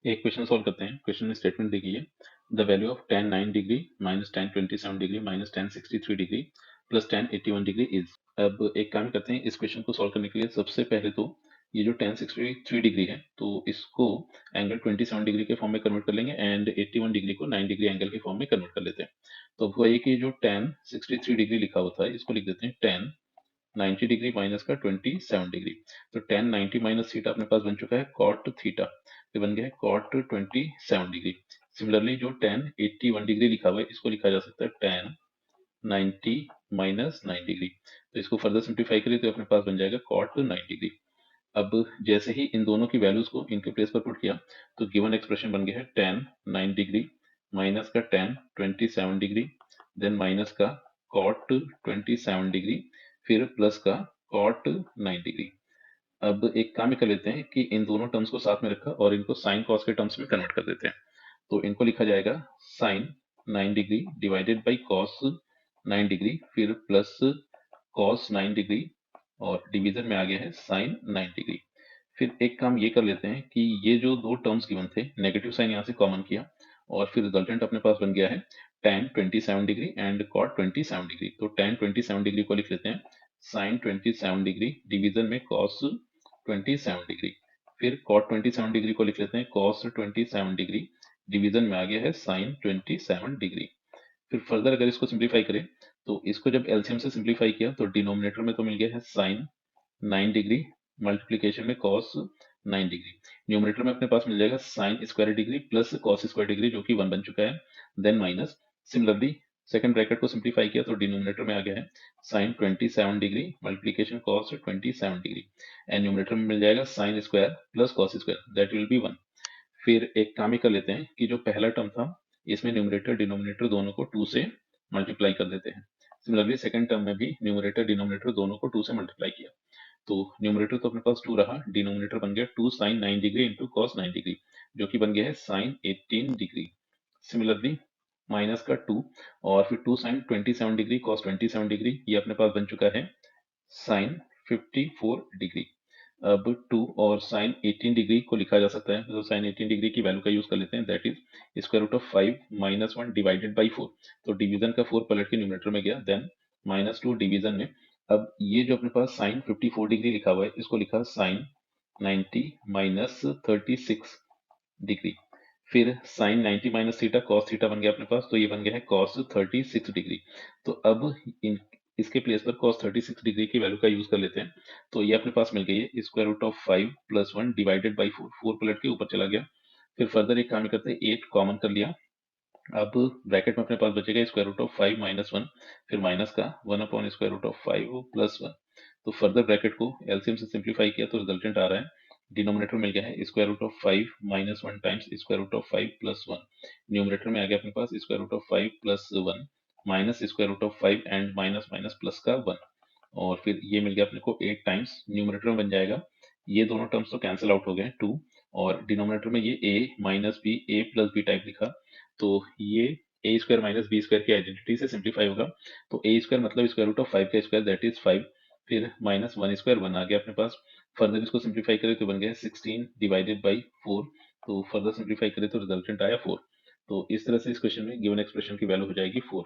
एक question solve करते हैं। क्वेश्चन में स्टेटमेंट देखिए, the value of tan 9 degree minus tan 27 degree minus tan 63 degree plus tan 81 degree is. अब एक काम करते हैं, इस क्वेश्चन को सॉल्व करने के लिए सबसे पहले तो ये जो tan 63 डिग्री है तो इसको एंगल 27 डिग्री के फॉर्म में कन्वर्ट कर लेंगे एंड 81 डिग्री को 9 डिग्री एंगल के फॉर्म में कन्वर्ट कर लेते हैं। तो अब वही कि जो tan 63 डिग्री लिखा होता है इसको लिख देते हैं tan 90 डिग्री माइनस का 27 डिग्री। तो tan 90 माइनस थीटा अपने पास बन चुका है cot थीटा, तो बन गया है cot 27 डिग्री। सिमिलरली जो tan 81 डिग्री लिखा हुआ है इसको लिखा जा सकता है tan 90 माइनस 9 डिग्री। तो इसको फर्दर सिंप्लीफाई करें तो अपने पास बन जाएगा cot 9 डिग्री। अब जैसे ही इन दोनों की वैल्यूज को इनके प्लेस पर पुट किया तो गिवन एक्सप्रेशन बन गया है tan 9 डिग्री माइनस का tan 27 डिग्री, देन माइनस का cot 27 डिग्री, फिर प्लस का cot 9 डिग्री। अब एक काम ये कर लेते हैं कि इन दोनों टर्म्स को साथ में रखा और इनको साइन कॉस के टर्म्स में कन्वर्ट कर देते हैं। तो इनको लिखा जाएगा sine 9 degree divided by cos 9 degree, फिर प्लस कॉस 9 डिग्री और डिवीजन में आ गया है साइन 9 डिग्री। फिर एक काम ये कर लेते हैं कि ये जो दो टर्म्स गिवन थे नेगेटिव साइन यहाँ से कॉमन किया और फिर रिजल्टेंट अपने पास बन गया है tan 27 degree and cot 27 degree. तो tan 27 डिग्री को लिख लेते हैं sin 27 डिग्री डिवीजन में cos 27 डिग्री, फिर cot 27 डिग्री को लिख लेते हैं cos 27 डिग्री डिवीजन में आ गया है sin 27 डिग्री। फिर फर्दर अगर इसको सिंप्लीफाई करें तो इसको जब एलसीएम से सिंप्लीफाई किया तो डिनोमिनेटर में तो मिल गया है साइन 9 डिग्री मल्टीप्लीकेशन में cos 9 डिग्री, न्यूमरेटर में अपने पास मिल जाएगा sine square degree plus cos square degree जो कि 1 बन चुका है, then minus similarly second bracket को सिंप्लीफाई किया तो डिनोमिनेटर में आ गया है sine 27 degree multiplication cos 27 degree and numerator में मिल जाएगा sine square plus cos square that will be 1। फिर एक काम ही कर लेते हैं कि जो पहला टर्म था इसमें न्यूमरेटर डिनोमिनेटर दोनों को 2 से मल्टीप्लाई कर देते हैं। सिमिलरली सेकंड टर्म में भी न्यूमरेटर डिनोमिनेटर दोनों को 2 से मल्टीप्लाई किया तो न्यूमरेटर तो अपने पास 2 रहा, डिनोमिनेटर बन गया 2 sine 9 degree into cos 9 degree जो कि बन गया है साइन 18 डिग्री। सिमिलरली माइनस का 2 और फिर 2 साइन 27 डिग्री कॉस 27 डिग्री ये अपने पास बन चुका है साइन 54 डिग्री। अब 2 और साइन 18 डिग्री को लिखा जा सकता है तो साइन 18 डिग्री की वैल्यू का यूज कर लेते हैं that is square root of 5 minus 1 divided by 4। तो डिवीजन का 4 पलट के न्यूमरेटर में गया देन माइनस 2 डिवीजन में। अब ये जो अपने पास साइन 54 डिग्री लिखा हुआ है इसको लिखा साइन 90 माइनस 36 डिग्री, फिर sine 90 minus theta cos theta बन गया अपने पास तो ये बन गया है कॉस 36 डिग्री। तो अब इन इसके प्लेस पर cos 36 डिग्री की वैल्यू का यूज कर लेते हैं तो ये अपने पास मिल गई है square root of 5 plus 1 divided by 4, 4 पलट के ऊपर चला गया। फिर फर्दर एक काम करते हैं 8 कॉमन कर लिया, अब ब्रैकेट में अपने पास बचेगा स्क्वायर रूट ऑफ 5 माइनस 1, फिर माइनस का 1 upon square root of 5 plus 1। तो फर्दर ब्रैकेट को एलसीएम से सिंप्लीफाई किया तो रिजल्टेंट आ रहा है डिनोमिनेटर मिल गया है square root of 5 minus 1 times square root of 5 plus 1, numerator में आ गया अपने पास square root of 5 plus 1 minus square root of 5 and minus minus plus का 1 और फिर ये मिल गया अपने को 8 टाइम्स न्यूमरेटर में बन जाएगा। ये दोनों टर्म्स तो कैंसिल आउट हो गए 2 और डिनोमिनेटर में ये a minus B A plus B type लिखा तो ये A square minus B square की आइडेंटिटी से सिंप्लीफाई होगा तो ए स्क्वायर मतलब स्क्वायर रूट ऑफ 5 का स्क्वायर दैट इज 5, फिर माइनस 1 स्क्वायर 1 आ गया अपने पास। फर्दर इसको सिंप्लीफाई करें तो बन गया 16 डिवाइडेड बाई 4, तो फर्दर सिंप्लीफाई करें तो रिजल्टेंट आया 4। तो इस तरह से इस क्वेश्चन में गिवन एक्सप्रेशन की वैल्यू हो जाएगी 4।